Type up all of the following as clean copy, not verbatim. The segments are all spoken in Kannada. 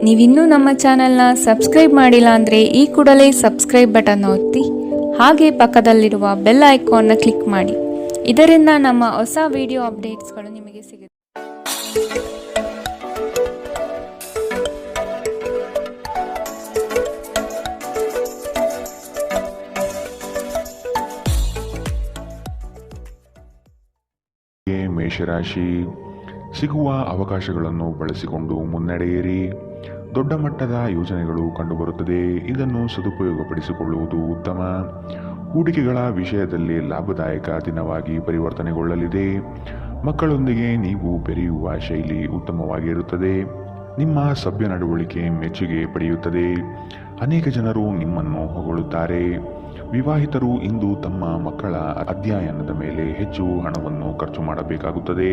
ನೀವಿನ್ನೂ ನಮ್ಮ ಚಾನೆಲ್ನ ಸಬ್ಸ್ಕ್ರೈಬ್ ಮಾಡಿಲ್ಲ ಅಂದರೆ ಈ ಕೂಡಲೇ ಸಬ್ಸ್ಕ್ರೈಬ್ ಬಟನ್ ಒತ್ತಿ ಹಾಗೆ ಪಕ್ಕದಲ್ಲಿರುವ ಬೆಲ್ ಐಕಾನ್ನ ಕ್ಲಿಕ್ ಮಾಡಿ. ಇದರಿಂದ ನಮ್ಮ ಹೊಸ ವಿಡಿಯೋ ಅಪ್ಡೇಟ್ಸ್ಗಳು ನಿಮಗೆ ಸಿಗುತ್ತೆ. ಮೇಷರಾಶಿ, ಸಿಗುವ ಅವಕಾಶಗಳನ್ನು ಬಳಸಿಕೊಂಡು ಮುನ್ನಡೆಯಿರಿ. ದೊಡ್ಡ ಮಟ್ಟದ ಯೋಜನೆಗಳು ಕಂಡುಬರುತ್ತದೆ. ಇದನ್ನು ಸದುಪಯೋಗಪಡಿಸಿಕೊಳ್ಳುವುದು ಉತ್ತಮ. ಹೂಡಿಕೆಗಳ ವಿಷಯದಲ್ಲಿ ಲಾಭದಾಯಕ ದಿನವಾಗಿ ಪರಿವರ್ತನೆಗೊಳ್ಳಲಿದೆ. ಮಕ್ಕಳೊಂದಿಗೆ ನೀವು ಬೆರೆಯುವ ಶೈಲಿ ಉತ್ತಮವಾಗಿರುತ್ತದೆ. ನಿಮ್ಮ ಸಭ್ಯ ನಡವಳಿಕೆ ಮೆಚ್ಚುಗೆ ಪಡೆಯುತ್ತದೆ. ಅನೇಕ ಜನರು ನಿಮ್ಮನ್ನು ಹೊಗಳುತ್ತಾರೆ. ವಿವಾಹಿತರು ಇಂದು ತಮ್ಮ ಮಕ್ಕಳ ಅಧ್ಯಯನದ ಮೇಲೆ ಹೆಚ್ಚು ಹಣವನ್ನು ಖರ್ಚು ಮಾಡಬೇಕಾಗುತ್ತದೆ.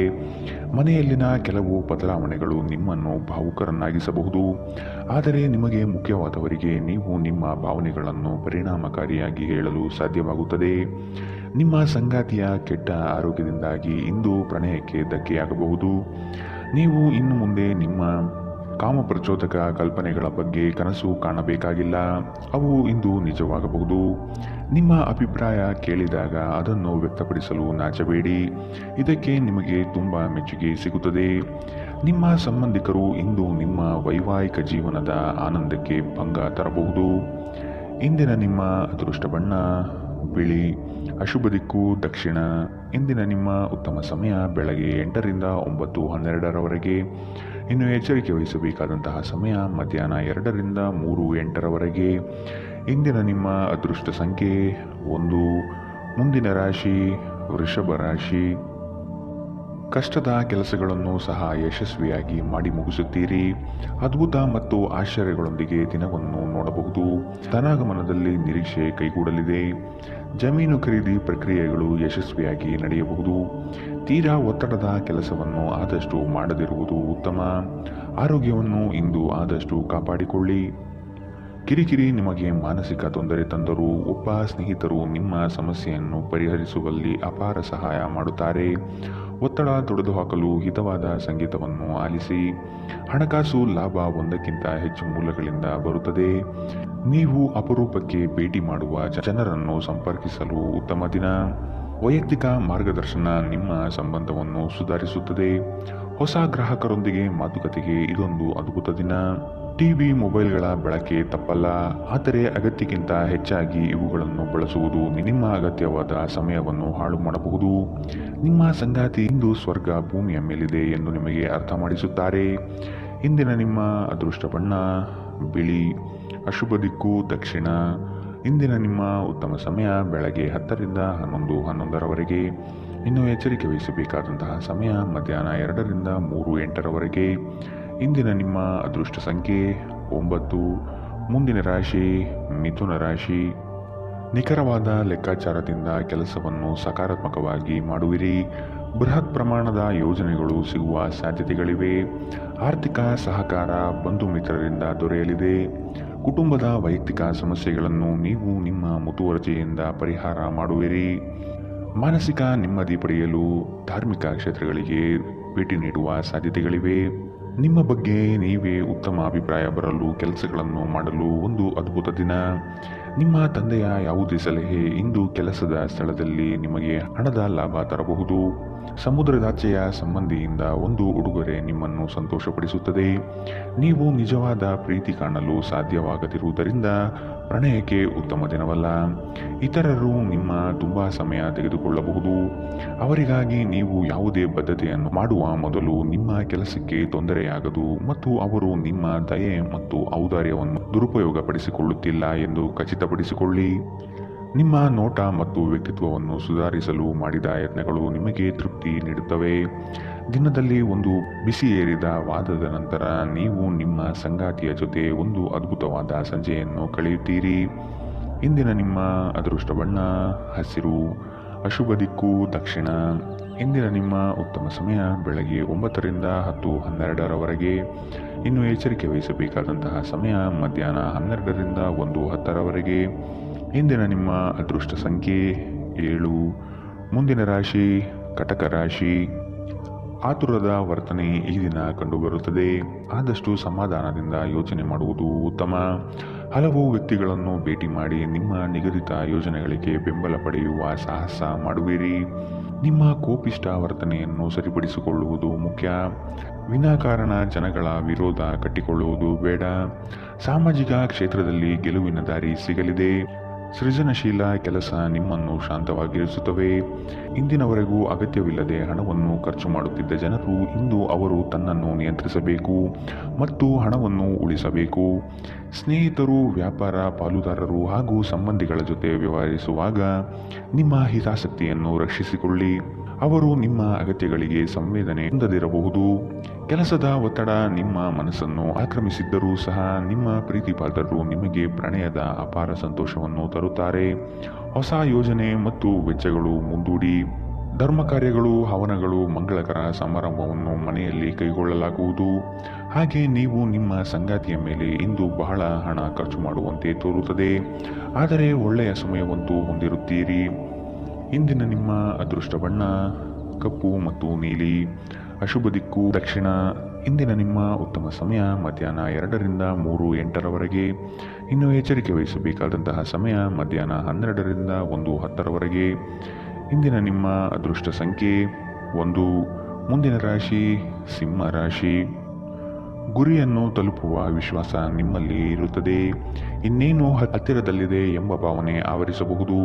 ಮನೆಯಲ್ಲಿನ ಕೆಲವು ಬದಲಾವಣೆಗಳು ನಿಮ್ಮನ್ನು ಭಾವುಕರನ್ನಾಗಿಸಬಹುದು. ಆದರೆ ನಿಮಗೆ ಮುಖ್ಯವಾದವರಿಗೆ ನೀವು ನಿಮ್ಮ ಭಾವನೆಗಳನ್ನು ಪರಿಣಾಮಕಾರಿಯಾಗಿ ಹೇಳಲು ಸಾಧ್ಯವಾಗುತ್ತದೆ. ನಿಮ್ಮ ಸಂಗಾತಿಯ ಕೆಟ್ಟ ಆರೋಗ್ಯದಿಂದಾಗಿ ಇಂದು ಪ್ರಣಯಕ್ಕೆ ಧಕ್ಕೆಯಾಗಬಹುದು. ನೀವು ಇನ್ನು ಮುಂದೆ ನಿಮ್ಮ ಕಾಮಪ್ರಚೋದಕ ಕಲ್ಪನೆಗಳ ಬಗ್ಗೆ ಕನಸು ಕಾಣಬೇಕಾಗಿಲ್ಲ. ಅವು ಇಂದು ನಿಜವಾಗಬಹುದು. ನಿಮ್ಮ ಅಭಿಪ್ರಾಯ ಕೇಳಿದಾಗ ಅದನ್ನು ವ್ಯಕ್ತಪಡಿಸಲು ನಾಚಬೇಡಿ. ಇದಕ್ಕೆ ನಿಮಗೆ ತುಂಬ ಮೆಚ್ಚುಗೆ ಸಿಗುತ್ತದೆ. ನಿಮ್ಮ ಸಂಬಂಧಿಕರು ಇಂದು ನಿಮ್ಮ ವೈವಾಹಿಕ ಜೀವನದ ಆನಂದಕ್ಕೆ ಭಂಗ ತರಬಹುದು. ಇಂದಿನ ನಿಮ್ಮ ಅದೃಷ್ಟ ಬಣ್ಣ ಬಿಳಿ, ಅಶುಭ ದಿಕ್ಕು ದಕ್ಷಿಣ. ಇಂದಿನ ನಿಮ್ಮ ಉತ್ತಮ ಸಮಯ ಬೆಳಗ್ಗೆ 8ರಿಂದ 9:12ರವರೆಗೆ. ಇನ್ನು ಎಚ್ಚರಿಕೆ ವಹಿಸಬೇಕಾದಂತಹ ಸಮಯ ಮಧ್ಯಾಹ್ನ 2ರಿಂದ 3:08ರವರೆಗೆ. ಇಂದಿನ ನಿಮ್ಮ ಅದೃಷ್ಟ ಸಂಖ್ಯೆ 1. ಮುಂದಿನ ರಾಶಿ ವೃಷಭ ರಾಶಿ. ಕಷ್ಟದ ಕೆಲಸಗಳನ್ನು ಸಹ ಯಶಸ್ವಿಯಾಗಿ ಮಾಡಿ ಮುಗಿಸುತ್ತೀರಿ. ಅದ್ಭುತ ಮತ್ತು ಆಶ್ಚರ್ಯಗಳೊಂದಿಗೆ ದಿನವನ್ನು ನೋಡಬಹುದು. ಧನಾಗಮನದಲ್ಲಿ ನಿರೀಕ್ಷೆ ಕೈಗೂಡಲಿದೆ. ಜಮೀನು ಖರೀದಿ ಪ್ರಕ್ರಿಯೆಗಳು ಯಶಸ್ವಿಯಾಗಿ ನಡೆಯಬಹುದು. ತೀರಾ ಒತ್ತಡದ ಕೆಲಸವನ್ನು ಆದಷ್ಟು ಮಾಡದಿರುವುದು ಉತ್ತಮ. ಆರೋಗ್ಯವನ್ನು ಇಂದು ಆದಷ್ಟು ಕಾಪಾಡಿಕೊಳ್ಳಿ. ಕಿರಿಕಿರಿ ನಿಮಗೆ ಮಾನಸಿಕ ತೊಂದರೆ ತಂದರೂ ಒಬ್ಬ ಸ್ನೇಹಿತರು ನಿಮ್ಮ ಸಮಸ್ಯೆಯನ್ನು ಪರಿಹರಿಸುವಲ್ಲಿ ಅಪಾರ ಸಹಾಯ ಮಾಡುತ್ತಾರೆ. ಒತ್ತಡ ತೊಡೆದುಹಾಕಲು ಹಿತವಾದ ಸಂಗೀತವನ್ನು ಆಲಿಸಿ. ಹಣಕಾಸು ಲಾಭ ಒಂದಕ್ಕಿಂತ ಹೆಚ್ಚು ಮೂಲಗಳಿಂದ ಬರುತ್ತದೆ. ನೀವು ಅಪರೂಪಕ್ಕೆ ಭೇಟಿ ಮಾಡುವ ಜನರನ್ನು ಸಂಪರ್ಕಿಸಲು ಉತ್ತಮ ದಿನ. ವೈಯಕ್ತಿಕ ಮಾರ್ಗದರ್ಶನ ನಿಮ್ಮ ಸಂಬಂಧವನ್ನು ಸುಧಾರಿಸುತ್ತದೆ. ಹೊಸ ಗ್ರಾಹಕರೊಂದಿಗೆ ಮಾತುಕತೆಗೆ ಇದೊಂದು ಅದ್ಭುತ ದಿನ. ಟಿವಿ ಮೊಬೈಲ್ಗಳ ಬಳಕೆ ತಪ್ಪಲ್ಲ, ಆದರೆ ಅಗತ್ಯಕ್ಕಿಂತ ಹೆಚ್ಚಾಗಿ ಇವುಗಳನ್ನು ಬಳಸುವುದು ನಿಮ್ಮ ಅಗತ್ಯವಾದ ಸಮಯವನ್ನು ಹಾಳು ಮಾಡಬಹುದು. ನಿಮ್ಮ ಸಂಗಾತಿ ಇಂದು ಸ್ವರ್ಗ ಭೂಮಿಯ ಮೇಲಿದೆ ಎಂದು ನಿಮಗೆ ಅರ್ಥ ಮಾಡಿಸುತ್ತಾರೆ. ಇಂದಿನ ನಿಮ್ಮ ಅದೃಷ್ಟ ಬಣ್ಣ ಬಿಳಿ, ಅಶುಭ ದಿಕ್ಕು ದಕ್ಷಿಣ. ಇಂದಿನ ನಿಮ್ಮ ಉತ್ತಮ ಸಮಯ ಬೆಳಗ್ಗೆ 10ರಿಂದ 11:11ರವರೆಗೆ. ಇನ್ನು ಎಚ್ಚರಿಕೆ ವಹಿಸಬೇಕಾದಂತಹ ಸಮಯ ಮಧ್ಯಾಹ್ನ 2ರಿಂದ 3:08ರವರೆಗೆ. ಇಂದಿನ ನಿಮ್ಮ ಅದೃಷ್ಟ ಸಂಖ್ಯೆ 9. ಮುಂದಿನ ರಾಶಿ ಮಿಥುನ ರಾಶಿ. ನಿಖರವಾದ ಲೆಕ್ಕಾಚಾರದಿಂದ ಕೆಲಸವನ್ನು ಸಕಾರಾತ್ಮಕವಾಗಿ ಮಾಡುವಿರಿ. ಬೃಹತ್ ಪ್ರಮಾಣದ ಯೋಜನೆಗಳು ಸಿಗುವ ಸಾಧ್ಯತೆಗಳಿವೆ. ಆರ್ಥಿಕ ಸಹಕಾರ ಬಂಧು ಮಿತ್ರರಿಂದ ದೊರೆಯಲಿದೆ. ಕುಟುಂಬದ ವೈಯಕ್ತಿಕ ಸಮಸ್ಯೆಗಳನ್ನು ನೀವು ನಿಮ್ಮ ಮುತುವರ್ಜಿಯಿಂದ ಪರಿಹಾರ ಮಾಡುವಿರಿ. ಮಾನಸಿಕ ನೆಮ್ಮದಿ ಪಡೆಯಲು ಧಾರ್ಮಿಕ ಕ್ಷೇತ್ರಗಳಿಗೆ ಭೇಟಿ ನೀಡುವ ಸಾಧ್ಯತೆಗಳಿವೆ. ನಿಮ್ಮ ಬಗ್ಗೆ ನೀವೇ ಉತ್ತಮ ಅಭಿಪ್ರಾಯ ಬರಲು ಕೆಲಸಗಳನ್ನು ಮಾಡಲು ಒಂದು ಅದ್ಭುತ ದಿನ. ನಿಮ್ಮ ತಂದೆಯ ಯಾವುದೇ ಸಲಹೆ ಇಂದು ಕೆಲಸದ ಸ್ಥಳದಲ್ಲಿ ನಿಮಗೆ ಹಣದ ಲಾಭ ತರಬಹುದು. ಸಮುದ್ರದಾಚೆಯ ಸಂಬಂಧಿಯಿಂದ ಒಂದು ಉಡುಗೊರೆ ನಿಮ್ಮನ್ನು ಸಂತೋಷಪಡಿಸುತ್ತದೆ. ನೀವು ನಿಜವಾದ ಪ್ರೀತಿ ಕಾಣಲು ಸಾಧ್ಯವಾಗದಿರುವುದರಿಂದ ಪ್ರಣಯಕ್ಕೆ ಉತ್ತಮ ದಿನವಲ್ಲ. ಇತರರು ನಿಮ್ಮ ತುಂಬ ಸಮಯ ತೆಗೆದುಕೊಳ್ಳಬಹುದು. ಅವರಿಗಾಗಿ ನೀವು ಯಾವುದೇ ಬದ್ಧತೆಯನ್ನು ಮಾಡುವ ಮೊದಲು ನಿಮ್ಮ ಕೆಲಸಕ್ಕೆ ತೊಂದರೆಯಾಗದು ಮತ್ತು ಅವರು ನಿಮ್ಮ ದಯೆ ಮತ್ತು ಔದಾರ್ಯವನ್ನು ದುರುಪಯೋಗಪಡಿಸಿಕೊಳ್ಳುತ್ತಿಲ್ಲ ಎಂದು ಖಚಿತಪಡಿಸಿಕೊಳ್ಳಿ. ನಿಮ್ಮ ನೋಟ ಮತ್ತು ವ್ಯಕ್ತಿತ್ವವನ್ನು ಸುಧಾರಿಸಲು ಮಾಡಿದ ಯತ್ನಗಳು ನಿಮಗೆ ತೃಪ್ತಿ ನೀಡುತ್ತವೆ. ದಿನದಲ್ಲಿ ಒಂದು ಬಿಸಿಯೇರಿದ ವಾದದ ನಂತರ ನೀವು ನಿಮ್ಮ ಸಂಗಾತಿಯ ಜೊತೆ ಒಂದು ಅದ್ಭುತವಾದ ಸಂಜೆಯನ್ನು ಕಳೆಯುತ್ತೀರಿ. ಇಂದಿನ ನಿಮ್ಮ ಅದೃಷ್ಟ ಬಣ್ಣ ಹಸಿರು, ಅಶುಭ ದಿಕ್ಕು ದಕ್ಷಿಣ. ಇಂದಿನ ನಿಮ್ಮ ಉತ್ತಮ ಸಮಯ ಬೆಳಗ್ಗೆ 9ರಿಂದ 10:12ರವರೆಗೆ. ಇನ್ನು ಎಚ್ಚರಿಕೆ ವಹಿಸಬೇಕಾದಂತಹ ಸಮಯ ಮಧ್ಯಾಹ್ನ 12ರಿಂದ 1:10ರವರೆಗೆ. ಇಂದಿನ ನಿಮ್ಮ ಅದೃಷ್ಟ ಸಂಖ್ಯೆ 7. ಮುಂದಿನ ರಾಶಿ ಕಟಕ ರಾಶಿ. ಆತುರದ ವರ್ತನೆ ಈ ದಿನ ಕಂಡುಬರುತ್ತದೆ. ಆದಷ್ಟು ಸಮಾಧಾನದಿಂದ ಯೋಚನೆ ಮಾಡುವುದು ಉತ್ತಮ. ಹಲವು ವ್ಯಕ್ತಿಗಳನ್ನು ಭೇಟಿ ಮಾಡಿ ನಿಮ್ಮ ನಿಗದಿತ ಯೋಜನೆಗಳಿಗೆ ಬೆಂಬಲ ಪಡೆಯುವ ಸಾಹಸ ಮಾಡುವಿರಿ. ನಿಮ್ಮ ಕೋಪಿಷ್ಟ ವರ್ತನೆಯನ್ನು ಸರಿಪಡಿಸಿಕೊಳ್ಳುವುದು ಮುಖ್ಯ. ವಿನಾಕಾರಣ ಜನಗಳ ವಿರೋಧ ಕಟ್ಟಿಕೊಳ್ಳುವುದು ಬೇಡ. ಸಾಮಾಜಿಕ ಕ್ಷೇತ್ರದಲ್ಲಿ ಗೆಲುವಿನ ದಾರಿ ಸಿಗಲಿದೆ. ಸೃಜನಶೀಲ ಕೆಲಸ ನಿಮ್ಮನ್ನು ಶಾಂತವಾಗಿರಿಸುತ್ತವೆ. ಇಂದಿನವರೆಗೂ ಅಗತ್ಯವಿಲ್ಲದೆ ಹಣವನ್ನು ಖರ್ಚು ಮಾಡುತ್ತಿದ್ದ ಜನರು ಇಂದು ಅವರು ತನ್ನನ್ನು ನಿಯಂತ್ರಿಸಬೇಕು ಮತ್ತು ಹಣವನ್ನು ಉಳಿಸಬೇಕು. ಸ್ನೇಹಿತರು, ವ್ಯಾಪಾರ ಪಾಲುದಾರರು ಹಾಗೂ ಸಂಬಂಧಿಗಳ ಜೊತೆ ವ್ಯವಹರಿಸುವಾಗ ನಿಮ್ಮ ಹಿತಾಸಕ್ತಿಯನ್ನು ರಕ್ಷಿಸಿಕೊಳ್ಳಿ. ಅವರು ನಿಮ್ಮ ಅಗತ್ಯಗಳಿಗೆ ಸಂವೇದನೆ ಹೊಂದದಿರಬಹುದು. ಕೆಲಸದ ಒತ್ತಡ ನಿಮ್ಮ ಮನಸ್ಸನ್ನು ಆಕ್ರಮಿಸಿದ್ದರೂ ಸಹ ನಿಮ್ಮ ಪ್ರೀತಿಪಾತ್ರರು ನಿಮಗೆ ಪ್ರಣಯದ ಅಪಾರ ಸಂತೋಷವನ್ನು ತರುತ್ತಾರೆ. ಹೊಸ ಯೋಜನೆ ಮತ್ತು ವೆಚ್ಚಗಳು ಮುಂದೂಡಿ. ಧರ್ಮ ಕಾರ್ಯಗಳು, ಹವನಗಳು, ಮಂಗಳಕರ ಸಮಾರಂಭವನ್ನು ಮನೆಯಲ್ಲಿ ಕೈಗೊಳ್ಳಲಾಗುವುದು. ಹಾಗೆ ನೀವು ನಿಮ್ಮ ಸಂಗಾತಿಯ ಮೇಲೆ ಇಂದು ಬಹಳ ಹಣ ಖರ್ಚು ಮಾಡುವಂತೆ ತೋರುತ್ತದೆ. ಆದರೆ ಒಳ್ಳೆಯ ಸಮಯವಂತೂ ಹೊಂದಿರುತ್ತೀರಿ. ಇಂದಿನ ನಿಮ್ಮ ಅದೃಷ್ಟ ಬಣ್ಣ ಕಪ್ಪು ಮತ್ತು ನೀಲಿ. ಅಶುಭ ದಿಕ್ಕು ದಕ್ಷಿಣ. ಇಂದಿನ ನಿಮ್ಮ ಉತ್ತಮ ಸಮಯ ಮಧ್ಯಾಹ್ನ 2ರಿಂದ 3:08ರವರೆಗೆ. ಇನ್ನು ಎಚ್ಚರಿಕೆ ವಹಿಸಬೇಕಾದಂತಹ ಸಮಯ ಮಧ್ಯಾಹ್ನ 12ರಿಂದ 1:10ರವರೆಗೆ. ಇಂದಿನ ನಿಮ್ಮ ಅದೃಷ್ಟ ಸಂಖ್ಯೆ 1. ಮುಂದಿನ ರಾಶಿ ಸಿಂಹ ರಾಶಿ. ಗುರಿಯನ್ನು ತಲುಪುವ ವಿಶ್ವಾಸ ನಿಮ್ಮಲ್ಲಿ ಇರುತ್ತದೆ. ಇನ್ನೇನು ಹತ್ತಿರದಲ್ಲಿದೆ ಎಂಬ ಭಾವನೆ ಆವರಿಸಬಹುದು.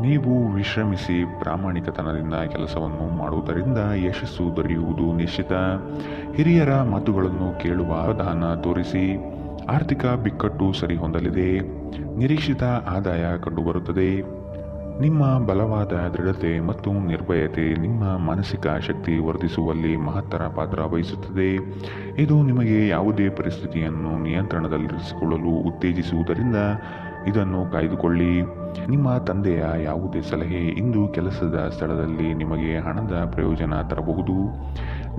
ನೀವು ವಿಶ್ರಮಿಸಿ ಪ್ರಾಮಾಣಿಕತನದಿಂದ ಕೆಲಸವನ್ನು ಮಾಡುವುದರಿಂದ ಯಶಸ್ಸು ದೊರೆಯುವುದು ನಿಶ್ಚಿತ. ಹಿರಿಯರ ಮಾತುಗಳನ್ನು ಕೇಳುವ ಅವಧಾನ ತೋರಿಸಿ. ಆರ್ಥಿಕ ಬಿಕ್ಕಟ್ಟು ಸರಿಹೊಂದಲಿದೆ. ನಿರೀಕ್ಷಿತ ಆದಾಯ ಕಂಡುಬರುತ್ತದೆ. ನಿಮ್ಮ ಬಲವಾದ ದೃಢತೆ ಮತ್ತು ನಿರ್ಭಯತೆ ನಿಮ್ಮ ಮಾನಸಿಕ ಶಕ್ತಿ ವರ್ಧಿಸುವಲ್ಲಿ ಮಹತ್ತರ ಪಾತ್ರ ವಹಿಸುತ್ತದೆ. ಇದು ನಿಮಗೆ ಯಾವುದೇ ಪರಿಸ್ಥಿತಿಯನ್ನು ನಿಯಂತ್ರಣದಲ್ಲಿರಿಸಿಕೊಳ್ಳಲು ಉತ್ತೇಜಿಸುವುದರಿಂದ ಇದನ್ನು ಕಾಯ್ದುಕೊಳ್ಳಿ. ನಿಮ್ಮ ತಂದೆಯ ಯಾವುದೇ ಸಲಹೆ ಇಂದು ಕೆಲಸದ ಸ್ಥಳದಲ್ಲಿ ನಿಮಗೆ ಹಣದ ಪ್ರಯೋಜನ ತರಬಹುದು.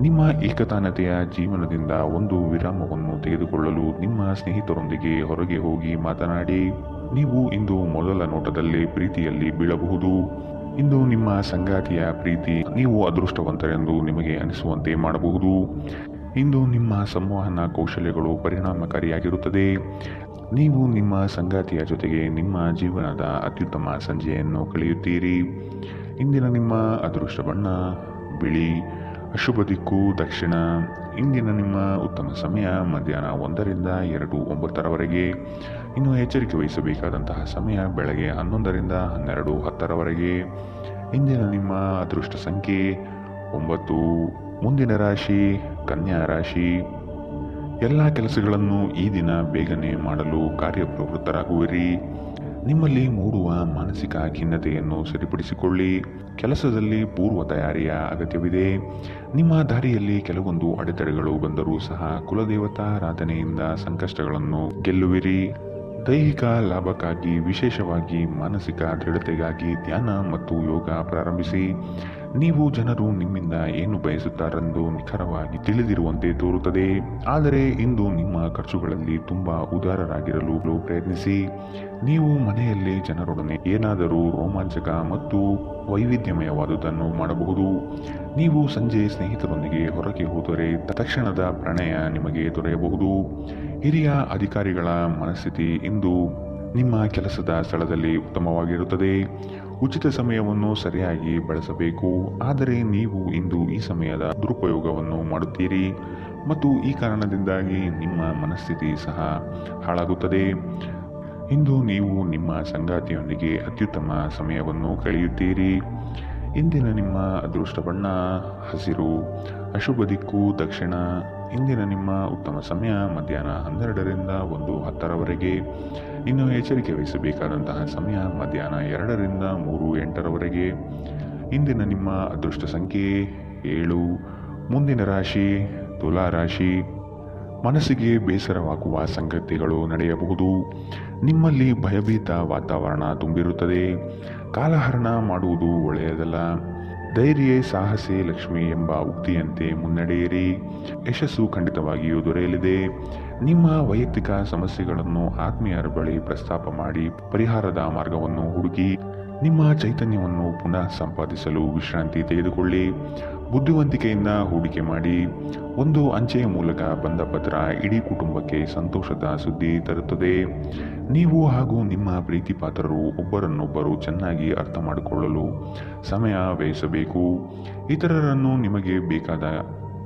ನಿಮ್ಮ ಏಕತಾನತೆಯ ಜೀವನದಿಂದ ಒಂದು ವಿರಾಮವನ್ನು ತೆಗೆದುಕೊಳ್ಳಲು ನಿಮ್ಮ ಸ್ನೇಹಿತರೊಂದಿಗೆ ಹೊರಗೆ ಹೋಗಿ ಮಾತನಾಡಿ. ನೀವು ಇಂದು ಮೊದಲ ನೋಟದಲ್ಲಿ ಪ್ರೀತಿಯಲ್ಲಿ ಬೀಳಬಹುದು. ಇಂದು ನಿಮ್ಮ ಸಂಗಾತಿಯ ಪ್ರೀತಿ ನೀವು ಅದೃಷ್ಟವಂತರೆಂದು ನಿಮಗೆ ಅನಿಸುವಂತೆ ಮಾಡಬಹುದು. ಇಂದು ನಿಮ್ಮ ಸಂವಹನ ಕೌಶಲ್ಯಗಳು ಪರಿಣಾಮಕಾರಿಯಾಗಿರುತ್ತದೆ. ನೀವು ನಿಮ್ಮ ಸಂಗಾತಿಯ ಜೊತೆಗೆ ನಿಮ್ಮ ಜೀವನದ ಅತ್ಯುತ್ತಮ ಸಂಜೆಯನ್ನು ಕಳೆಯುತ್ತೀರಿ. ಇಂದಿನ ನಿಮ್ಮ ಅದೃಷ್ಟ ಬಣ್ಣ ಬಿಳಿ. ಅಶುಭ ದಿಕ್ಕು ದಕ್ಷಿಣ. ಇಂದಿನ ನಿಮ್ಮ ಉತ್ತಮ ಸಮಯ ಮಧ್ಯಾಹ್ನ 1ರಿಂದ 2:09ರವರೆಗೆ. ಇನ್ನು ಎಚ್ಚರಿಕೆ ವಹಿಸಬೇಕಾದಂತಹ ಸಮಯ ಬೆಳಗ್ಗೆ 11ರಿಂದ 12:10ರವರೆಗೆ. ಇಂದಿನ ನಿಮ್ಮ ಅದೃಷ್ಟ ಸಂಖ್ಯೆ 9. ಮುಂದಿನ ರಾಶಿ ಕನ್ಯಾ ರಾಶಿ. ಎಲ್ಲ ಕೆಲಸಗಳನ್ನು ಈ ದಿನ ಬೇಗನೆ ಮಾಡಲು ಕಾರ್ಯಪ್ರವೃತ್ತರಾಗುವಿರಿ. ನಿಮ್ಮಲ್ಲಿ ಮೂಡುವ ಮಾನಸಿಕ ಖಿನ್ನತೆಯನ್ನು ಸರಿಪಡಿಸಿಕೊಳ್ಳಿ. ಕೆಲಸದಲ್ಲಿ ಪೂರ್ವ ತಯಾರಿಯ ಅಗತ್ಯವಿದೆ. ನಿಮ್ಮ ದಾರಿಯಲ್ಲಿ ಕೆಲವೊಂದು ಅಡೆತಡೆಗಳು ಬಂದರೂ ಸಹ ಕುಲದೇವತಾರಾಧನೆಯಿಂದ ಸಂಕಷ್ಟಗಳನ್ನು ಗೆಲ್ಲುವಿರಿ. ದೈಹಿಕ ಲಾಭಕ್ಕಾಗಿ ವಿಶೇಷವಾಗಿ ಮಾನಸಿಕ ದೃಢತೆಗಾಗಿ ಧ್ಯಾನ ಮತ್ತು ಯೋಗ ಪ್ರಾರಂಭಿಸಿ. ನೀವು ಜನರು ನಿಮ್ಮಿಂದ ಏನು ಬಯಸುತ್ತಾರೆಂದು ನಿಖರವಾಗಿ ತಿಳಿದಿರುವಂತೆ ತೋರುತ್ತದೆ. ಆದರೆ ಇಂದು ನಿಮ್ಮ ಖರ್ಚುಗಳಲ್ಲಿ ತುಂಬ ಉದಾರರಾಗಿರಲು ಪ್ರಯತ್ನಿಸಿ. ನೀವು ಮನೆಯಲ್ಲಿ ಜನರೊಡನೆ ಏನಾದರೂ ರೋಮಾಂಚಕ ಮತ್ತು ವೈವಿಧ್ಯಮಯವಾದುದನ್ನು ಮಾಡಬಹುದು. ನೀವು ಸಂಜೆ ಸ್ನೇಹಿತರೊಂದಿಗೆ ಹೊರಗೆ ಹೋದರೆ ತಕ್ಷಣದ ಪ್ರಣಯ ನಿಮಗೆ ದೊರೆಯಬಹುದು. ಹಿರಿಯ ಅಧಿಕಾರಿಗಳ ಮನಸ್ಥಿತಿ ಇಂದು ನಿಮ್ಮ ಕೆಲಸದ ಸ್ಥಳದಲ್ಲಿ ಉತ್ತಮವಾಗಿರುತ್ತದೆ. ಉಚಿತ ಸಮಯವನ್ನು ಸರಿಯಾಗಿ ಬಳಸಬೇಕು. ಆದರೆ ನೀವು ಇಂದು ಈ ಸಮಯದ ದುರುಪಯೋಗವನ್ನು ಮಾಡುತ್ತೀರಿ ಮತ್ತು ಈ ಕಾರಣದಿಂದಾಗಿ ನಿಮ್ಮ ಮನಸ್ಥಿತಿ ಸಹ ಹಾಳಾಗುತ್ತದೆ. ಇಂದು ನೀವು ನಿಮ್ಮ ಸಂಗಾತಿಯೊಂದಿಗೆ ಅತ್ಯುತ್ತಮ ಸಮಯವನ್ನು ಕಳೆಯುತ್ತೀರಿ. ಇಂದಿನ ನಿಮ್ಮ ಅದೃಷ್ಟ ಬಣ್ಣ ಹಸಿರು. ಅಶುಭ ದಿಕ್ಕು ದಕ್ಷಿಣ. ಇಂದಿನ ನಿಮ್ಮ ಉತ್ತಮ ಸಮಯ ಮಧ್ಯಾಹ್ನ 12ರಿಂದ 1:10ರವರೆಗೆ. ಇನ್ನು ಎಚ್ಚರಿಕೆ ವಹಿಸಬೇಕಾದಂತಹ ಸಮಯ ಮಧ್ಯಾಹ್ನ 2ರಿಂದ 3:08ರವರೆಗೆ. ಇಂದಿನ ನಿಮ್ಮ ಅದೃಷ್ಟ ಸಂಖ್ಯೆ 7. ಮುಂದಿನ ರಾಶಿ ತುಲಾ ರಾಶಿ. ಮನಸ್ಸಿಗೆ ಬೇಸರವಾಗುವ ಸಂಗತಿಗಳು ನಡೆಯಬಹುದು. ನಿಮ್ಮಲ್ಲಿ ಭಯಭೀತ ವಾತಾವರಣ ತುಂಬಿರುತ್ತದೆ. ಕಾಲಹರಣ ಮಾಡುವುದು ಒಳ್ಳೆಯದಲ್ಲ. ಧೈರ್ಯ ಸಾಹಸೆ ಲಕ್ಷ್ಮಿ ಎಂಬ ಉಕ್ತಿಯಂತೆ ಮುನ್ನಡೆಯಿರಿ. ಯಶಸ್ಸು ಖಂಡಿತವಾಗಿಯೂ ದೊರೆಯಲಿದೆ. ನಿಮ್ಮ ವೈಯಕ್ತಿಕ ಸಮಸ್ಯೆಗಳನ್ನು ಆತ್ಮೀಯರ ಬಳಿ ಪ್ರಸ್ತಾಪ ಮಾಡಿ ಪರಿಹಾರದ ಮಾರ್ಗವನ್ನು ಹುಡುಕಿ. ನಿಮ್ಮ ಚೈತನ್ಯವನ್ನು ಪುನಃ ಸಂಪಾದಿಸಲು ವಿಶ್ರಾಂತಿ ತೆಗೆದುಕೊಳ್ಳಿ. ಬುದ್ಧಿವಂತಿಕೆಯಿಂದ ಹೂಡಿಕೆ ಮಾಡಿ. ಒಂದು ಅಂಚೆಯ ಮೂಲಕ ಬಂದ ಪತ್ರ ಇಡೀ ಕುಟುಂಬಕ್ಕೆ ಸಂತೋಷದ ಸುದ್ದಿ ತರುತ್ತದೆ. ನೀವು ಹಾಗೂ ನಿಮ್ಮ ಪ್ರೀತಿ ಪಾತ್ರರು ಒಬ್ಬರನ್ನೊಬ್ಬರು ಚೆನ್ನಾಗಿ ಅರ್ಥ ಮಾಡಿಕೊಳ್ಳಲು ಸಮಯ ವ್ಯಯಿಸಬೇಕು. ಇತರರನ್ನು ನಿಮಗೆ ಬೇಕಾದ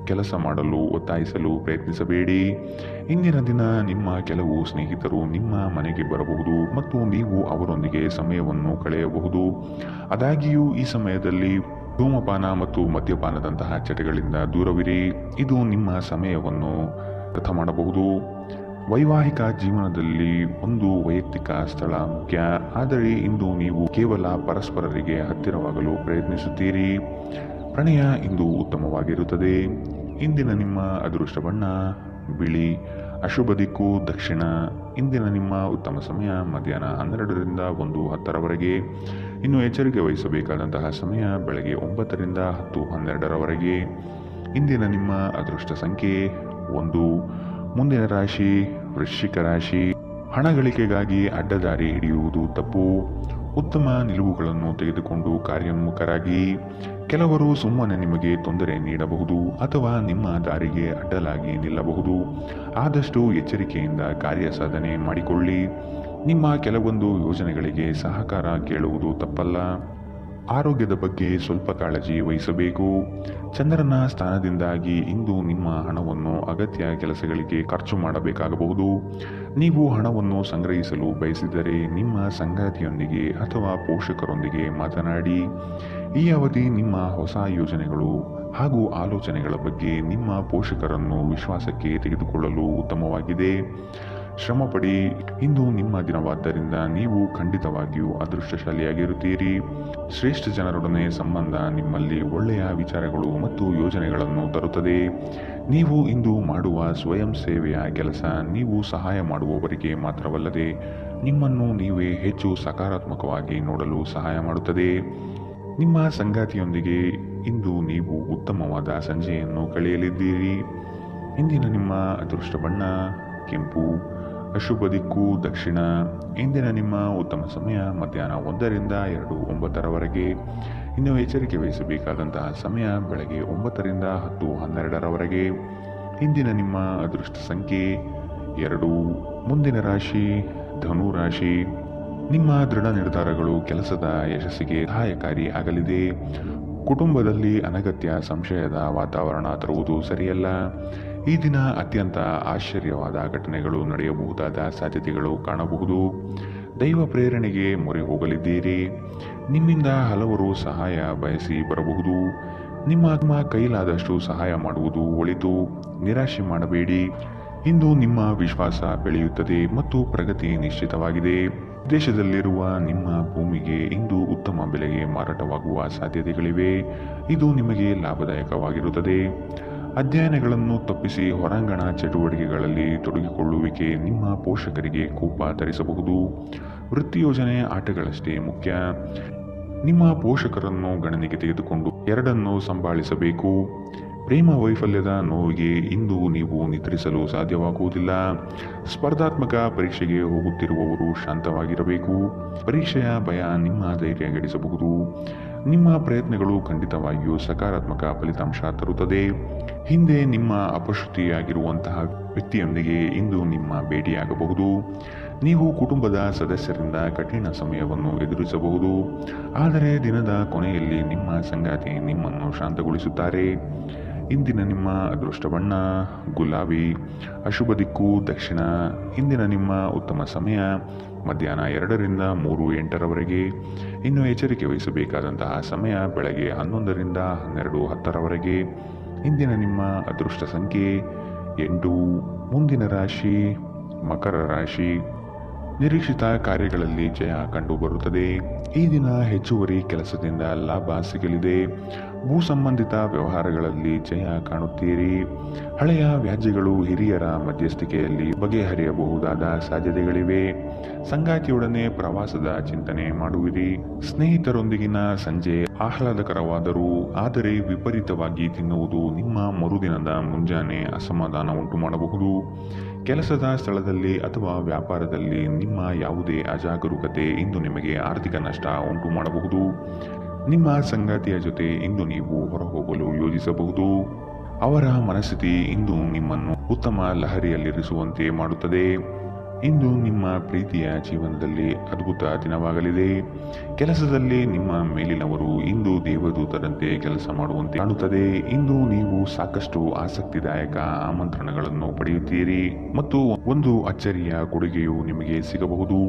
ಕೆಲಸ ಮಾಡಲು ಒತ್ತಾಯಿಸಲು ಪ್ರಯತ್ನಿಸಬೇಡಿ. ಇಂದಿನ ದಿನ ನಿಮ್ಮ ಕೆಲವು ಸ್ನೇಹಿತರು ನಿಮ್ಮ ಮನೆಗೆ ಬರಬಹುದು ಮತ್ತು ನೀವು ಅವರೊಂದಿಗೆ ಸಮಯವನ್ನು ಕಳೆಯಬಹುದು. ಆದಾಗ್ಯೂ ಈ ಸಮಯದಲ್ಲಿ ಧೂಮಪಾನ ಮತ್ತು ಮದ್ಯಪಾನದಂತಹ ಚಟಗಳಿಂದ ದೂರವಿರಿ. ಇದು ನಿಮ್ಮ ಸಮಯವನ್ನು ವ್ಯರ್ಥ ಮಾಡಬಹುದು. ವೈವಾಹಿಕ ಜೀವನದಲ್ಲಿ ಒಂದು ವೈಯಕ್ತಿಕ ಸ್ಥಳ ಮುಖ್ಯ, ಆದರೆ ಇಂದು ನೀವು ಕೇವಲ ಪರಸ್ಪರರಿಗೆ ಹತ್ತಿರವಾಗಲು ಪ್ರಯತ್ನಿಸುತ್ತೀರಿ. ಪ್ರಣಯ ಇಂದು ಉತ್ತಮವಾಗಿರುತ್ತದೆ. ಇಂದಿನ ನಿಮ್ಮ ಅದೃಷ್ಟ ಬಣ್ಣ ಬಿಳಿ. ಅಶುಭ ದಿಕ್ಕು ದಕ್ಷಿಣ. ಇಂದಿನ ನಿಮ್ಮ ಉತ್ತಮ ಸಮಯ ಮಧ್ಯಾಹ್ನ 12ರಿಂದ 1:10ರವರೆಗೆ. ಇನ್ನು ಎಚ್ಚರಿಕೆ ವಹಿಸಬೇಕಾದಂತಹ ಸಮಯ ಬೆಳಗ್ಗೆ 9ರಿಂದ 10:12ರವರೆಗೆ. ಇಂದಿನ ನಿಮ್ಮ ಅದೃಷ್ಟ ಸಂಖ್ಯೆ 1. ಮುಂದಿನ ರಾಶಿ ವೃಶ್ಚಿಕ ರಾಶಿ. ಹಣ ಗಳಿಕೆಗಾಗಿ ಅಡ್ಡದಾರಿ ಹಿಡಿಯುವುದು ತಪ್ಪು. ಉತ್ತಮ ನಿಲುವುಗಳನ್ನು ತೆಗೆದುಕೊಂಡು ಕಾರ್ಯೋನ್ಮುಖರಾಗಿ. ಕೆಲವರು ಸುಮ್ಮನೆ ನಿಮಗೆ ತೊಂದರೆ ನೀಡಬಹುದು ಅಥವಾ ನಿಮ್ಮ ದಾರಿಗೆ ಅಡ್ಡಲಾಗಿ ನಿಲ್ಲಬಹುದು. ಆದಷ್ಟು ಎಚ್ಚರಿಕೆಯಿಂದ ಕಾರ್ಯ ಸಾಧನೆ ಮಾಡಿಕೊಳ್ಳಿ. ನಿಮ್ಮ ಕೆಲವೊಂದು ಯೋಜನೆಗಳಿಗೆ ಸಹಕಾರ ಕೇಳುವುದು ತಪ್ಪಲ್ಲ. ಆರೋಗ್ಯದ ಬಗ್ಗೆ ಸ್ವಲ್ಪ ಕಾಳಜಿ ವಹಿಸಬೇಕು. ಚಂದ್ರನ ಸ್ಥಾನದಿಂದಾಗಿ ಇಂದು ನಿಮ್ಮ ಹಣವನ್ನು ಅಗತ್ಯ ಕೆಲಸಗಳಿಗೆ ಖರ್ಚು ಮಾಡಬೇಕಾಗಬಹುದು. ನೀವು ಹಣವನ್ನು ಸಂಗ್ರಹಿಸಲು ಬಯಸಿದರೆ ನಿಮ್ಮ ಸಂಗಾತಿಯೊಂದಿಗೆ ಅಥವಾ ಪೋಷಕರೊಂದಿಗೆ ಮಾತನಾಡಿ. ಈ ಅವಧಿ ನಿಮ್ಮ ಹೊಸ ಯೋಜನೆಗಳು ಹಾಗೂ ಆಲೋಚನೆಗಳ ಬಗ್ಗೆ ನಿಮ್ಮ ಪೋಷಕರನ್ನು ವಿಶ್ವಾಸಕ್ಕೆ ತೆಗೆದುಕೊಳ್ಳಲು ಉತ್ತಮವಾಗಿದೆ. ಶ್ರಮಪಡಿ. ಇಂದು ನಿಮ್ಮ ದಿನವಾದ್ದರಿಂದ ನೀವು ಖಂಡಿತವಾಗಿಯೂ ಅದೃಷ್ಟಶಾಲಿಯಾಗಿರುತ್ತೀರಿ. ಶ್ರೇಷ್ಠ ಜನರೊಡನೆ ಸಂಬಂಧ ನಿಮ್ಮಲ್ಲಿ ಒಳ್ಳೆಯ ವಿಚಾರಗಳು ಮತ್ತು ಯೋಜನೆಗಳನ್ನು ತರುತ್ತದೆ. ನೀವು ಇಂದು ಮಾಡುವ ಸ್ವಯಂ ಸೇವೆಯ ಕೆಲಸ ನೀವು ಸಹಾಯ ಮಾಡುವವರಿಗೆ ಮಾತ್ರವಲ್ಲದೆ ನಿಮ್ಮನ್ನು ನೀವೇ ಹೆಚ್ಚು ಸಕಾರಾತ್ಮಕವಾಗಿ ನೋಡಲು ಸಹಾಯ ಮಾಡುತ್ತದೆ. ನಿಮ್ಮ ಸಂಗಾತಿಯೊಂದಿಗೆ ಇಂದು ನೀವು ಉತ್ತಮವಾದ ಸಂಜೆಯನ್ನು ಕಳೆಯಲಿದ್ದೀರಿ. ಇಂದಿನ ನಿಮ್ಮ ಅದೃಷ್ಟ ಬಣ್ಣ ಕೆಂಪು. ಅಶುಭ ದಿಕ್ಕು ದಕ್ಷಿಣ. ಇಂದಿನ ನಿಮ್ಮ ಉತ್ತಮ ಸಮಯ ಮಧ್ಯಾಹ್ನ 1ರಿಂದ 2:09ರವರೆಗೆ. ಇನ್ನು ಎಚ್ಚರಿಕೆ ವಹಿಸಬೇಕಾದಂತಹ ಸಮಯ ಬೆಳಗ್ಗೆ 9ರಿಂದ 10:12ರವರೆಗೆ. ಇಂದಿನ ನಿಮ್ಮ ಅದೃಷ್ಟ ಸಂಖ್ಯೆ 2. ಮುಂದಿನ ರಾಶಿ ಧನು ರಾಶಿ. ನಿಮ್ಮ ದೃಢ ನಿರ್ಧಾರಗಳು ಕೆಲಸದ ಯಶಸ್ಸಿಗೆ ಸಹಾಯಕಾರಿ ಆಗಲಿದೆ. ಕುಟುಂಬದಲ್ಲಿ ಅನಗತ್ಯ ಸಂಶಯದ ವಾತಾವರಣ ತರುವುದು ಸರಿಯಲ್ಲ. ಈ ದಿನ ಅತ್ಯಂತ ಆಶ್ಚರ್ಯವಾದ ಘಟನೆಗಳು ನಡೆಯಬಹುದಾದ ಸಾಧ್ಯತೆಗಳು ಕಾಣಬಹುದು. ದೈವ ಪ್ರೇರಣೆಗೆ ಮೊರೆ ಹೋಗಲಿದ್ದೀರಿ. ನಿಮ್ಮಿಂದ ಹಲವರು ಸಹಾಯ ಬಯಸಿ ಬರಬಹುದು. ನಿಮ್ಮ ಕೈಲಾದಷ್ಟು ಸಹಾಯ ಮಾಡುವುದು ಒಳಿತು. ನಿರಾಶೆ ಮಾಡಬೇಡಿ. ಇಂದು ನಿಮ್ಮ ವಿಶ್ವಾಸ ಬೆಳೆಯುತ್ತದೆ ಮತ್ತು ಪ್ರಗತಿ ನಿಶ್ಚಿತವಾಗಿದೆ. ದೇಶದಲ್ಲಿರುವ ನಿಮ್ಮ ಭೂಮಿಗೆ ಇಂದು ಉತ್ತಮ ಬೆಲೆಗೆ ಮಾರಾಟವಾಗುವ ಸಾಧ್ಯತೆಗಳಿವೆ. ಇದು ನಿಮಗೆ ಲಾಭದಾಯಕವಾಗಿರುತ್ತದೆ. ಅಧ್ಯಯನಗಳನ್ನು ತಪ್ಪಿಸಿ ಹೊರಾಂಗಣ ಚಟುವಟಿಕೆಗಳಲ್ಲಿ ತೊಡಗಿಕೊಳ್ಳುವಿಕೆ ನಿಮ್ಮ ಪೋಷಕರಿಗೆ ಕೋಪ ತರಿಸಬಹುದು. ವೃತ್ತಿ ಯೋಜನೆ ಆಟಗಳಷ್ಟೇ ಮುಖ್ಯ. ನಿಮ್ಮ ಪೋಷಕರನ್ನು ಗಣನೆಗೆ ತೆಗೆದುಕೊಂಡು ಎರಡನ್ನೂ ಸಂಭಾಳಿಸಬೇಕು. ಪ್ರೇಮ ವೈಫಲ್ಯದ ನೋವಿಗೆ ಇಂದು ನೀವು ನಿದ್ರಿಸಲು ಸಾಧ್ಯವಾಗುವುದಿಲ್ಲ. ಸ್ಪರ್ಧಾತ್ಮಕ ಪರೀಕ್ಷೆಗೆ ಹೋಗುತ್ತಿರುವವರು ಶಾಂತವಾಗಿರಬೇಕು. ಪರೀಕ್ಷೆಯ ಭಯ ನಿಮ್ಮ ಧೈರ್ಯ ಗೆಡಿಸಬಹುದು. ನಿಮ್ಮ ಪ್ರಯತ್ನಗಳು ಖಂಡಿತವಾಗಿಯೂ ಸಕಾರಾತ್ಮಕ ಫಲಿತಾಂಶ ತರುತ್ತದೆ. ಹಿಂದೆ ನಿಮ್ಮ ಅಪಶ್ರುತಿಯಾಗಿರುವಂತಹ ವ್ಯಕ್ತಿಯೊಂದಿಗೆ ಇಂದು ನಿಮ್ಮ ಭೇಟಿಯಾಗಬಹುದು. ನೀವು ಕುಟುಂಬದ ಸದಸ್ಯರಿಂದ ಕಠಿಣ ಸಮಯವನ್ನು ಎದುರಿಸಬಹುದು. ಆದರೆ ದಿನದ ಕೊನೆಯಲ್ಲಿ ನಿಮ್ಮ ಸಂಗಾತಿ ನಿಮ್ಮನ್ನು ಶಾಂತಗೊಳಿಸುತ್ತಾರೆ. ಇಂದಿನ ನಿಮ್ಮ ಅದೃಷ್ಟ ಬಣ್ಣ ಗುಲಾಬಿ. ಅಶುಭ ದಿಕ್ಕು ದಕ್ಷಿಣ. ಇಂದಿನ ನಿಮ್ಮ ಉತ್ತಮ ಸಮಯ ಮಧ್ಯಾಹ್ನ 2ರಿಂದ 3:08ರವರೆಗೆ. ಇನ್ನು ಎಚ್ಚರಿಕೆ ವಹಿಸಬೇಕಾದಂತಹ ಸಮಯ ಬೆಳಗ್ಗೆ 11ರಿಂದ 12:10ರವರೆಗೆ. ಇಂದಿನ ನಿಮ್ಮ ಅದೃಷ್ಟ ಸಂಖ್ಯೆ 8. ಮುಂದಿನ ರಾಶಿ ಮಕರ ರಾಶಿ. ನಿರೀಕ್ಷಿತ ಕಾರ್ಯಗಳಲ್ಲಿ ಜಯ ಕಂಡುಬರುತ್ತದೆ. ಈ ದಿನ ಹೆಚ್ಚುವರಿ ಕೆಲಸದಿಂದ ಲಾಭ ಸಿಗಲಿದೆ. ಭೂ ಸಂಬಂಧಿತ ವ್ಯವಹಾರಗಳಲ್ಲಿ ಜಯ ಕಾಣುತ್ತೀರಿ. ಹಳೆಯ ವ್ಯಾಜ್ಯಗಳು ಹಿರಿಯರ ಮಧ್ಯಸ್ಥಿಕೆಯಲ್ಲಿ ಬಗೆಹರಿಯಬಹುದಾದ ಸಾಧ್ಯತೆಗಳಿವೆ. ಸಂಗಾತಿಯೊಡನೆ ಪ್ರವಾಸದ ಚಿಂತನೆ ಮಾಡುವಿರಿ. ಸ್ನೇಹಿತರೊಂದಿಗಿನ ಸಂಜೆ ಆಹ್ಲಾದಕರವಾದರೂ ಆದರೆ ವಿಪರೀತವಾಗಿ ತಿನ್ನುವುದು ನಿಮ್ಮ ಮರುದಿನದ ಮುಂಜಾನೆ ಅಸಮಾಧಾನ ಉಂಟು ಮಾಡಬಹುದು. ಕೆಲಸದ ಸ್ಥಳದಲ್ಲಿ ಅಥವಾ ವ್ಯಾಪಾರದಲ್ಲಿ ನಿಮ್ಮ ಯಾವುದೇ ಅಜಾಗರೂಕತೆ ಇಂದು ನಿಮಗೆ ಆರ್ಥಿಕ ನಷ್ಟ ಉಂಟು ಮಾಡಬಹುದು. ನಿಮ್ಮ ಸಂಗಾತಿಯ ಜೊತೆ ಇಂದು ನೀವು ಹೊರಹೋಗಲು ಯೋಜಿಸಬಹುದು. ಅವರ ಮನಸ್ಥಿತಿ ಇಂದು ನಿಮ್ಮನ್ನು ಉತ್ತಮ ಲಹರಿಯಲ್ಲಿರಿಸುವಂತೆ ಮಾಡುತ್ತದೆ. ಇಂದು ನಿಮ್ಮ ಪ್ರೀತಿಯ ಜೀವನದಲ್ಲಿ ಅದ್ಭುತ ದಿನವಾಗಲಿದೆ. ಕೆಲಸದಲ್ಲಿ ನಿಮ್ಮ ಮೇಲಿನವರು ಇಂದು ದೇವದೂತರಂತೆ ಕೆಲಸ ಮಾಡುವಂತೆ ಕಾಣುತ್ತದೆ. ಇಂದು ನೀವು ಸಾಕಷ್ಟು ಆಸಕ್ತಿದಾಯಕ ಆಮಂತ್ರಣಗಳನ್ನು ಪಡೆಯುತ್ತೀರಿ ಮತ್ತು ಒಂದು ಅಚ್ಚರಿಯ ಕೊಡುಗೆಯು ನಿಮಗೆ ಸಿಗಬಹುದು.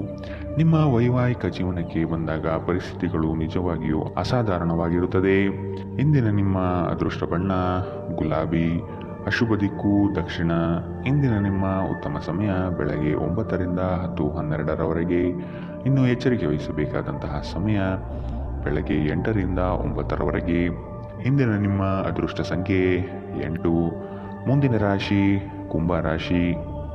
ನಿಮ್ಮ ವೈವಾಹಿಕ ಜೀವನಕ್ಕೆ ಬಂದಾಗ ಪರಿಸ್ಥಿತಿಗಳು ನಿಜವಾಗಿಯೂ ಅಸಾಧಾರಣವಾಗಿರುತ್ತದೆ. ಇಂದಿನ ನಿಮ್ಮ ಅದೃಷ್ಟ ಬಣ್ಣ ಗುಲಾಬಿ, ಅಶುಭ ದಿಕ್ಕು ದಕ್ಷಿಣ. ಇಂದಿನ ನಿಮ್ಮ ಉತ್ತಮ ಸಮಯ ಬೆಳಗ್ಗೆ 9ರಿಂದ 10:12ರವರೆಗೆ. ಇನ್ನು ಎಚ್ಚರಿಕೆ ವಹಿಸಬೇಕಾದಂತಹ ಸಮಯ ಬೆಳಗ್ಗೆ 8ರಿಂದ 9ರವರೆಗೆ. ಇಂದಿನ ನಿಮ್ಮ ಅದೃಷ್ಟ ಸಂಖ್ಯೆ 8. ಮುಂದಿನ ರಾಶಿ ಕುಂಭ ರಾಶಿ.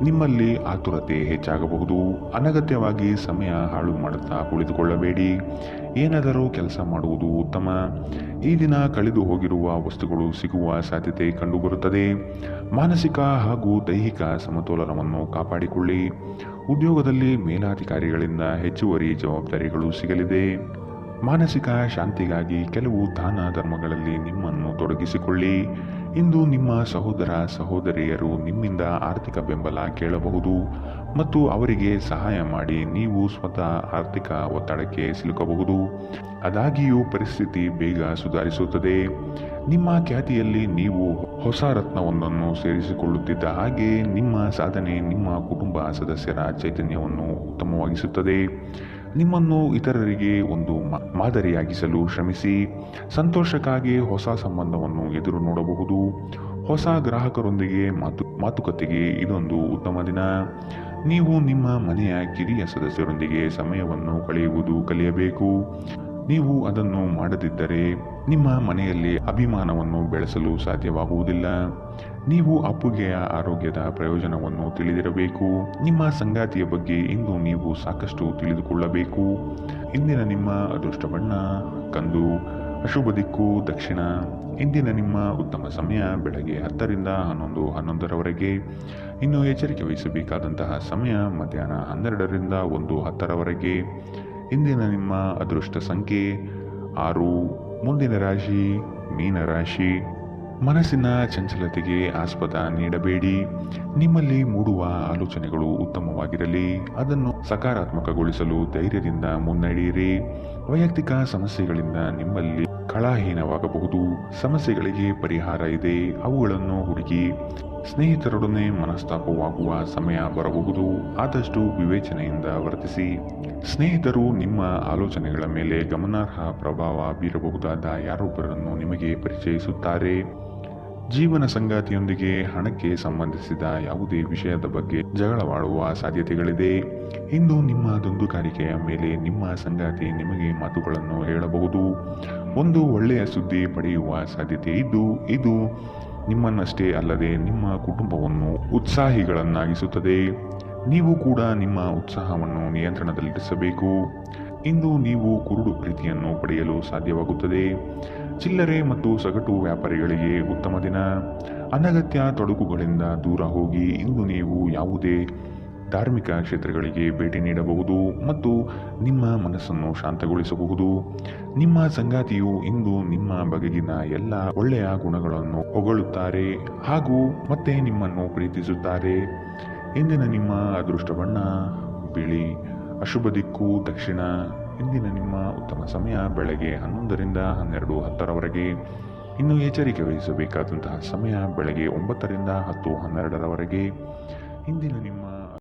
ನಿಮ್ಮಲ್ಲಿ ಆತುರತೆ ಹೆಚ್ಚಾಗಬಹುದು. ಅನಗತ್ಯವಾಗಿ ಸಮಯ ಹಾಳು ಮಾಡುತ್ತಾ ಕುಳಿತುಕೊಳ್ಳಬೇಡಿ. ಏನಾದರೂ ಕೆಲಸ ಮಾಡುವುದು ಉತ್ತಮ. ಈ ದಿನ ಕಳೆದು ಹೋಗಿರುವ ವಸ್ತುಗಳು ಸಿಗುವ ಸಾಧ್ಯತೆ ಕಂಡುಬರುತ್ತದೆ. ಮಾನಸಿಕ ಹಾಗೂ ದೈಹಿಕ ಸಮತೋಲನವನ್ನು ಕಾಪಾಡಿಕೊಳ್ಳಿ. ಉದ್ಯೋಗದಲ್ಲಿ ಮೇಲಾಧಿಕಾರಿಗಳಿಂದ ಹೆಚ್ಚುವರಿ ಜವಾಬ್ದಾರಿಗಳು ಸಿಗಲಿದೆ. ಮಾನಸಿಕ ಶಾಂತಿಗಾಗಿ ಕೆಲವು ದಾನ ಧರ್ಮಗಳಲ್ಲಿ ನಿಮ್ಮನ್ನು ತೊಡಗಿಸಿಕೊಳ್ಳಿ. ಇಂದು ನಿಮ್ಮ ಸಹೋದರ ಸಹೋದರಿಯರು ನಿಮ್ಮಿಂದ ಆರ್ಥಿಕ ಬೆಂಬಲ ಕೇಳಬಹುದು ಮತ್ತು ಅವರಿಗೆ ಸಹಾಯ ಮಾಡಿ ನೀವು ಸ್ವತಃ ಆರ್ಥಿಕ ಒತ್ತಡಕ್ಕೆ ಸಿಲುಕಬಹುದು. ಆದಾಗ್ಯೂ ಪರಿಸ್ಥಿತಿ ಬೇಗ ಸುಧಾರಿಸುತ್ತದೆ. ನಿಮ್ಮ ಖ್ಯಾತಿಯಲ್ಲಿ ನೀವು ಹೊಸ ರತ್ನವೊಂದನ್ನು ಸೇರಿಸಿಕೊಳ್ಳುತ್ತಿದ್ದ ಹಾಗೆ ನಿಮ್ಮ ಸಾಧನೆ ನಿಮ್ಮ ಕುಟುಂಬ ಸದಸ್ಯರ ಚೈತನ್ಯವನ್ನು ಉತ್ತಮವಾಗಿಸುತ್ತದೆ. ನಿಮ್ಮನ್ನು ಇತರರಿಗೆ ಒಂದು ಮಾದರಿಯಾಗಿಸಲು ಶ್ರಮಿಸಿ. ಸಂತೋಷಕ್ಕಾಗಿ ಹೊಸ ಸಂಬಂಧವನ್ನು ಎದುರು ನೋಡಬಹುದು. ಹೊಸ ಗ್ರಾಹಕರೊಂದಿಗೆ ಮಾತುಕತೆಗೆ ಇದೊಂದು ಉತ್ತಮ ದಿನ. ನೀವು ನಿಮ್ಮ ಮನೆಯ ಕಿರಿಯ ಸದಸ್ಯರೊಂದಿಗೆ ಸಮಯವನ್ನು ಕಳೆಯುವುದು ಕಲಿಯಬೇಕು. ನೀವು ಅದನ್ನು ಮಾಡದಿದ್ದರೆ ನಿಮ್ಮ ಮನೆಯಲ್ಲಿ ಅಭಿಮಾನವನ್ನು ಬೆಳೆಸಲು ಸಾಧ್ಯವಾಗುವುದಿಲ್ಲ. ನೀವು ಅಪ್ಪುಗೆಯ ಆರೋಗ್ಯದ ಪ್ರಯೋಜನವನ್ನು ತಿಳಿದಿರಬೇಕು. ನಿಮ್ಮ ಸಂಗಾತಿಯ ಬಗ್ಗೆ ಇಂದು ನೀವು ಸಾಕಷ್ಟು ತಿಳಿದುಕೊಳ್ಳಬೇಕು. ಇಂದಿನ ನಿಮ್ಮ ಅದೃಷ್ಟ ಬಣ್ಣ ಕಂದು, ಅಶುಭ ದಿಕ್ಕು ದಕ್ಷಿಣ. ಇಂದಿನ ನಿಮ್ಮ ಉತ್ತಮ ಸಮಯ ಬೆಳಗ್ಗೆ 10ರಿಂದ 11:11ರವರೆಗೆ. ಇನ್ನು ಎಚ್ಚರಿಕೆ ವಹಿಸಬೇಕಾದಂತಹ ಸಮಯ ಮಧ್ಯಾಹ್ನ 12ರಿಂದ 1:10ರವರೆಗೆ. ಇಂದಿನ ನಿಮ್ಮ ಅದೃಷ್ಟ ಸಂಖ್ಯೆ 6. ಮುಂದಿನ ರಾಶಿ ಮೀನರಾಶಿ. ಮನಸ್ಸಿನ ಚಂಚಲತೆಗೆ ಆಸ್ಪದ ನೀಡಬೇಡಿ. ನಿಮ್ಮಲ್ಲಿ ಮೂಡುವ ಆಲೋಚನೆಗಳು ಉತ್ತಮವಾಗಿರಲಿ. ಅದನ್ನು ಸಕಾರಾತ್ಮಕಗೊಳಿಸಲು ಧೈರ್ಯದಿಂದ ಮುನ್ನಡೆಯಿರಿ. ವೈಯಕ್ತಿಕ ಸಮಸ್ಯೆಗಳಿಂದ ನಿಮ್ಮಲ್ಲಿ ಕಳಹೀನವಾಗಬಹುದು. ಸಮಸ್ಯೆಗಳಿಗೆ ಪರಿಹಾರ ಇದೆ, ಅವುಗಳನ್ನು ಹುಡುಕಿ. ಸ್ನೇಹಿತರೊಡನೆ ಮನಸ್ತಾಪವಾಗುವ ಸಮಯ ಬರಬಹುದು. ಆದಷ್ಟು ವಿವೇಚನೆಯಿಂದ ವರ್ತಿಸಿ. ಸ್ನೇಹಿತರು ನಿಮ್ಮ ಆಲೋಚನೆಗಳ ಮೇಲೆ ಗಮನಾರ್ಹ ಪ್ರಭಾವ ಬೀರಬಹುದಾದ ಯಾರೊಬ್ಬರನ್ನು ನಿಮಗೆ ಪರಿಚಯಿಸುತ್ತಾರೆ. ಜೀವನ ಸಂಗಾತಿಯೊಂದಿಗೆ ಹಣಕ್ಕೆ ಸಂಬಂಧಿಸಿದ ಯಾವುದೇ ವಿಷಯದ ಬಗ್ಗೆ ಜಗಳವಾಡುವ ಸಾಧ್ಯತೆಗಳಿದೆ. ಇಂದು ನಿಮ್ಮ ದುಂದುಗಾರಿಕೆಯ ಮೇಲೆ ನಿಮ್ಮ ಸಂಗಾತಿ ನಿಮಗೆ ಮಾತುಗಳನ್ನು ಹೇಳಬಹುದು. ಒಂದು ಒಳ್ಳೆಯ ಸುದ್ದಿ ಪಡೆಯುವ ಸಾಧ್ಯತೆ ಇದ್ದು ಇದು ನಿಮ್ಮನ್ನಷ್ಟೇ ಅಲ್ಲದೆ ನಿಮ್ಮ ಕುಟುಂಬವನ್ನು ಉತ್ಸಾಹಿಗಳನ್ನಾಗಿಸುತ್ತದೆ. ನೀವು ಕೂಡ ನಿಮ್ಮ ಉತ್ಸಾಹವನ್ನು ನಿಯಂತ್ರಣದಲ್ಲಿರಿಸಬೇಕು. ಇಂದು ನೀವು ಕುರುಡು ಪ್ರೀತಿಯನ್ನು ಪಡೆಯಲು ಸಾಧ್ಯವಾಗುತ್ತದೆ. ಚಿಲ್ಲರೆ ಮತ್ತು ಸಗಟು ವ್ಯಾಪಾರಿಗಳಿಗೆ ಉತ್ತಮ ದಿನ. ಅನಗತ್ಯ ತೊಡಕುಗಳಿಂದ ದೂರ ಹೋಗಿ. ಇಂದು ನೀವು ಯಾವುದೇ ಧಾರ್ಮಿಕ ಕ್ಷೇತ್ರಗಳಿಗೆ ಭೇಟಿ ನೀಡಬಹುದು ಮತ್ತು ನಿಮ್ಮ ಮನಸ್ಸನ್ನು ಶಾಂತಗೊಳಿಸಬಹುದು. ನಿಮ್ಮ ಸಂಗಾತಿಯು ಇಂದು ನಿಮ್ಮ ಬಗೆಗಿನ ಎಲ್ಲ ಒಳ್ಳೆಯ ಗುಣಗಳನ್ನು ಹೊಗಳುತ್ತಾರೆ ಹಾಗೂ ಮತ್ತೆ ನಿಮ್ಮನ್ನು ಪ್ರೀತಿಸುತ್ತಾರೆ. ಇಂದಿನ ನಿಮ್ಮ ಅದೃಷ್ಟ ಬಣ್ಣ ಬಿಳಿ, ಅಶುಭ ದಿಕ್ಕು ದಕ್ಷಿಣ. ಇಂದಿನ ನಿಮ್ಮ ಉತ್ತಮ ಸಮಯ ಬೆಳಗ್ಗೆ 11ರಿಂದ 12:10ರವರೆಗೆ. ಇನ್ನು ಎಚ್ಚರಿಕೆ ವಹಿಸಬೇಕಾದಂತಹ ಸಮಯ ಬೆಳಗ್ಗೆ 9ರಿಂದ 10:12ರವರೆಗೆ. ಇಂದಿನ ನಿಮ್ಮ